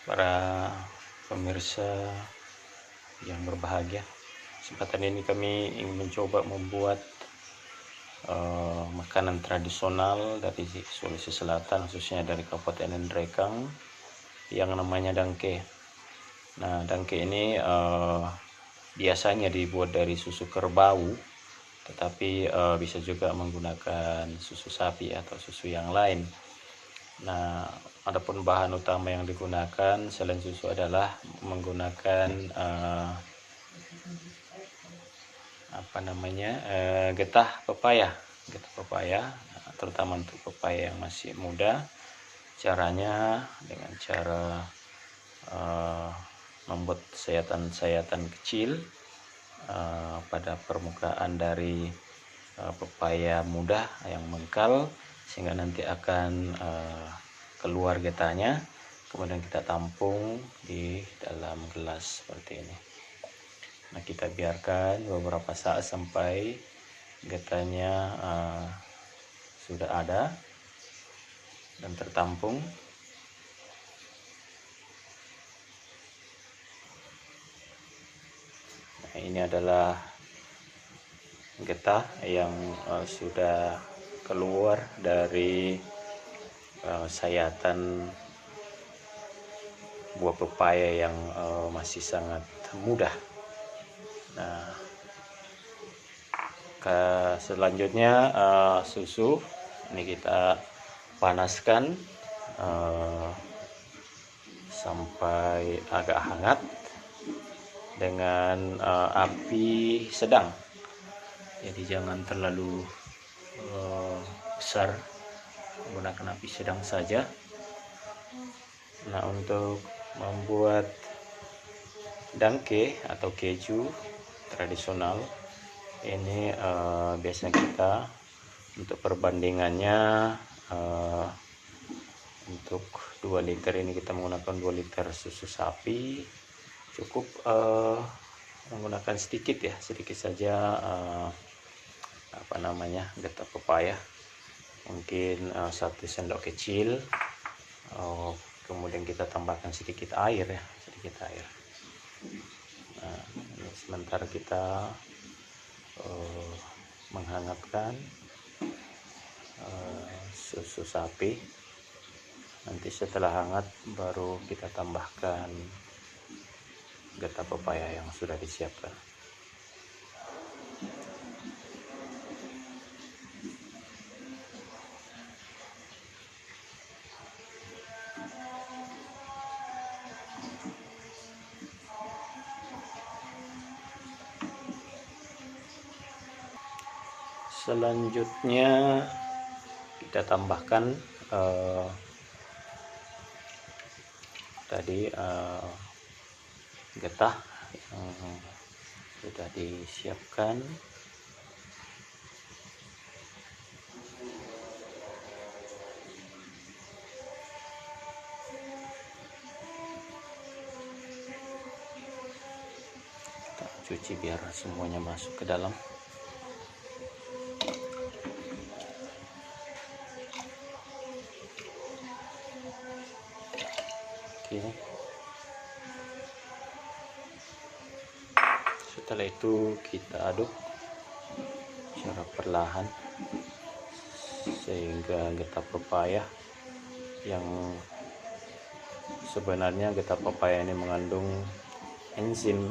para pemirsa yang berbahagia. Kesempatan ini kami ingin mencoba membuat makanan tradisional dari Sulawesi Selatan, khususnya dari Kabupaten Nrekang, yang namanya dangke. Nah, dangke ini biasanya dibuat dari susu kerbau, tetapi bisa juga menggunakan susu sapi atau susu yang lain. Nah, adapun bahan utama yang digunakan selain susu adalah menggunakan getah pepaya, terutama untuk pepaya yang masih muda. Caranya dengan cara membuat sayatan-sayatan kecil pada permukaan dari pepaya muda yang mengkal, sehingga nanti akan keluar getahnya, kemudian kita tampung di dalam gelas seperti ini. Nah, kita biarkan beberapa saat sampai getahnya sudah ada dan tertampung. Nah, ini adalah getah yang sudah keluar dari sayatan buah pepaya yang masih sangat muda. Nah, selanjutnya susu ini kita panaskan sampai agak hangat dengan api sedang. Jadi jangan terlalu besar, menggunakan api sedang saja. Nah, untuk membuat dangke atau keju tradisional ini biasanya kita untuk perbandingannya untuk 2 liter ini kita menggunakan 2 liter susu sapi. Cukup menggunakan sedikit saja getah pepaya, mungkin 1 sendok kecil. Kemudian kita tambahkan sedikit air. Nah, sementara kita menghangatkan susu sapi. Nanti setelah hangat baru kita tambahkan getah pepaya yang sudah disiapkan. Selanjutnya kita tambahkan getah yang sudah disiapkan. Kita cuci biar semuanya masuk ke dalam. Oke. Setelah itu kita aduk secara perlahan sehingga getah pepaya yang sebenarnya getah pepaya ini mengandung enzim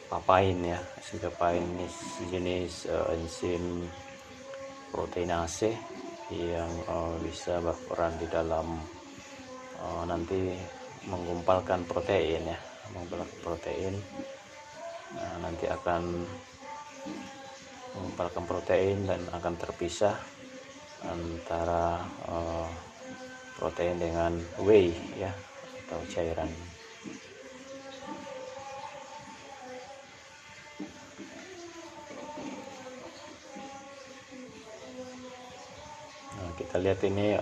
papain enzim papain ini sejenis enzim proteinase yang bisa berperan di dalam nanti menggumpalkan protein nanti akan mengumpalkan protein dan akan terpisah antara protein dengan whey atau cairan. Nah, kita lihat ini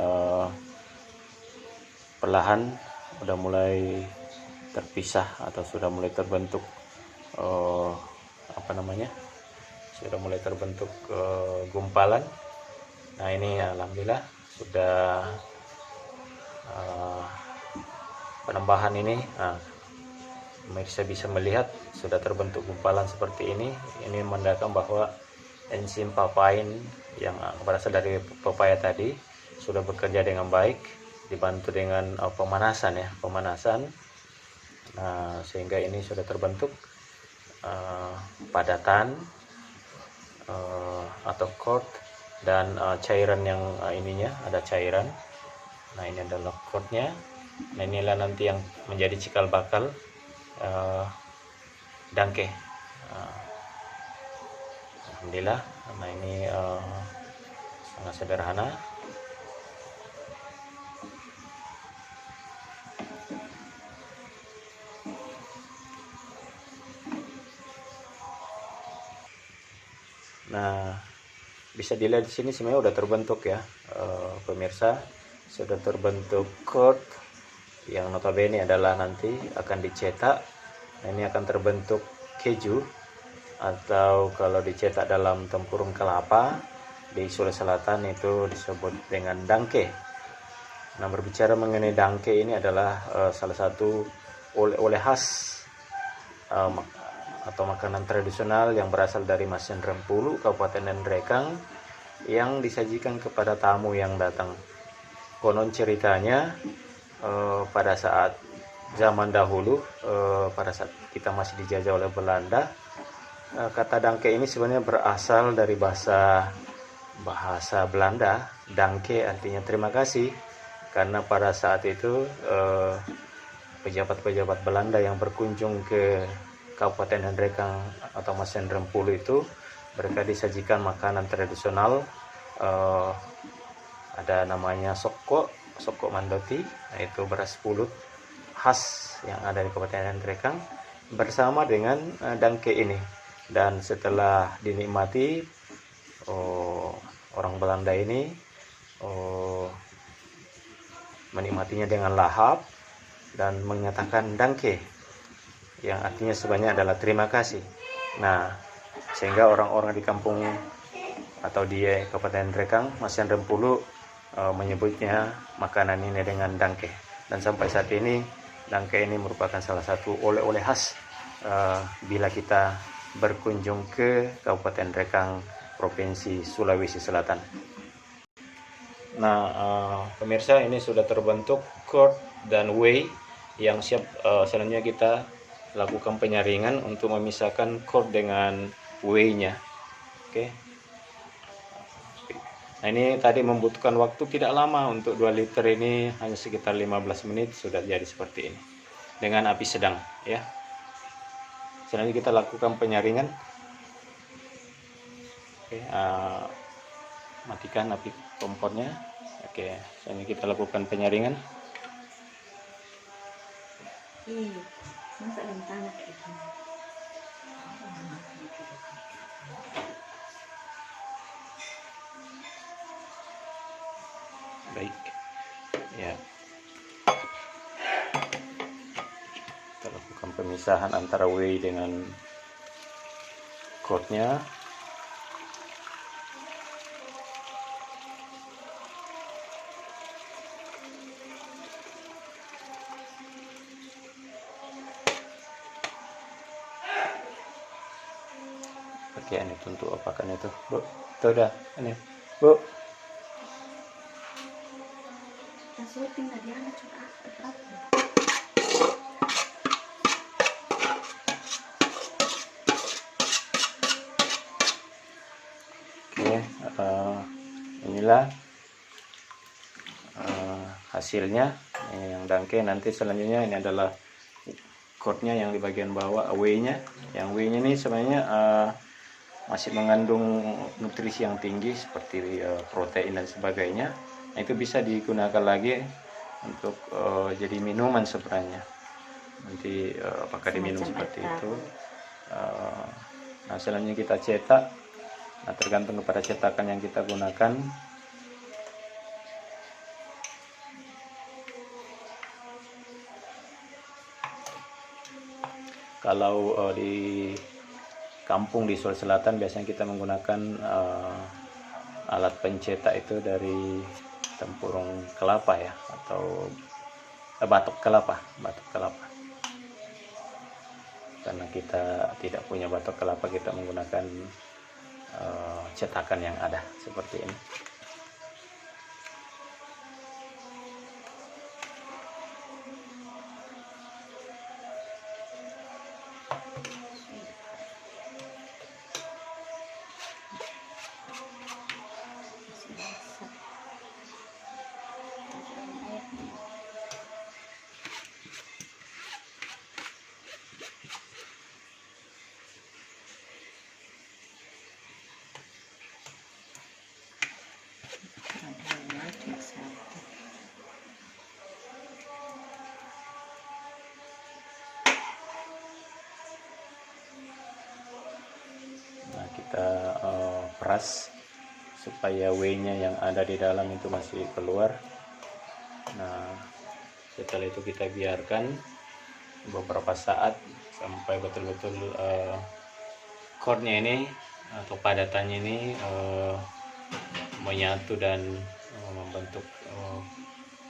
perlahan udah mulai terpisah atau sudah mulai terbentuk gumpalan. Nah, ini alhamdulillah sudah penambahan ini. Nah, pemirsa bisa melihat sudah terbentuk gumpalan seperti ini. Ini menandakan bahwa enzim papain yang berasal dari pepaya tadi sudah bekerja dengan baik, dibantu dengan pemanasan. Nah, sehingga ini sudah terbentuk padatan atau cord, dan cairan yang ininya ada cairan. Nah, ini adalah cordnya. Nah, inilah nanti yang menjadi cikal bakal dangke. Alhamdulillah. Nah, ini sangat sederhana. Nah, bisa dilihat di sini sebenarnya sudah terbentuk ya, pemirsa, sudah terbentuk cord yang notabene adalah nanti akan dicetak. Nah, ini akan terbentuk keju, atau kalau dicetak dalam tempurung kelapa di Sulawesi Selatan itu disebut dengan dangke. Nah, berbicara mengenai dangke, ini adalah salah satu oleh-oleh khas atau makanan tradisional yang berasal dari Masen Rempulu, Kabupaten Nendrekang, yang disajikan kepada tamu yang datang. Konon ceritanya pada saat zaman dahulu, pada saat kita masih dijajah oleh Belanda, kata dangke ini sebenarnya berasal dari bahasa Belanda. Dangke artinya terima kasih, karena pada saat itu pejabat-pejabat Belanda yang berkunjung ke Kabupaten Nendrekang atau Masen Rempulu itu, mereka disajikan makanan tradisional, ada namanya soko mandoti, yaitu beras pulut khas yang ada di Kabupaten Nendrekang, bersama dengan dangke ini. Dan setelah dinikmati, orang Belanda ini menikmatinya dengan lahap dan menyatakan dangke, yang artinya sebenarnya adalah terima kasih. Nah, sehingga orang-orang di kampung atau di Kabupaten Nendrekang, Masen Rempulu, menyebutnya makanan ini dengan dangke. Dan sampai saat ini dangke ini merupakan salah satu oleh-oleh khas bila kita berkunjung ke Kabupaten Nendrekang, Provinsi Sulawesi Selatan. Nah, pemirsa, ini sudah terbentuk cord dan whey yang siap. Selanjutnya kita lakukan penyaringan untuk memisahkan cord dengan whey-nya. Oke. Nah, ini tadi membutuhkan waktu tidak lama. Untuk 2 liter ini hanya sekitar 15 menit sudah jadi seperti ini dengan api sedang ya. Selanjutnya kita lakukan penyaringan. Oke, matikan api kompornya. Oke, selanjutnya kita lakukan penyaringan. Baik ya, kita lakukan pemisahan antara whey dengan cordnya. Pakaian itu untuk apakan itu, Bu? Itu udah ini, Bu. Oke, inilah hasilnya. Ini yang dangke. Nanti selanjutnya ini adalah cordnya yang di bagian bawah, whey-nya. Yang whey-nya ini sebenarnya masih mengandung nutrisi yang tinggi seperti protein dan sebagainya. Nah, itu bisa digunakan lagi untuk jadi minuman sebenarnya. Nanti apakah diminum seperti itu. Nah, selanjutnya kita cetak. Nah, tergantung kepada cetakan yang kita gunakan. Kalau di kampung di Sulawesi Selatan biasanya kita menggunakan alat pencetak itu dari tempurung kelapa ya, atau batok kelapa. Karena kita tidak punya batok kelapa, kita menggunakan cetakan yang ada seperti ini. Nah, kita peras supaya whey-nya yang ada di dalam itu masih keluar. Nah, setelah itu kita biarkan beberapa saat sampai betul-betul core-nya ini atau padatannya ini menyatu dan membentuk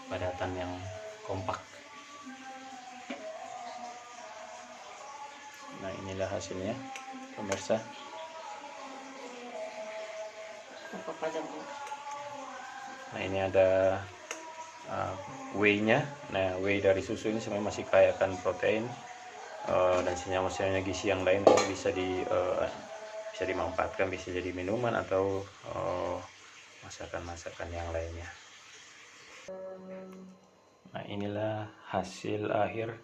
padatan yang kompak. Nah, inilah hasilnya pemirsa. Nah, ini ada whey-nya. Nah, whey dari susu ini sebenarnya masih kaya akan protein dan senyawa-senyawa gizi yang lain, bisa dimanfaatkan, bisa jadi minuman atau masakan-masakan yang lainnya. Nah, inilah hasil akhir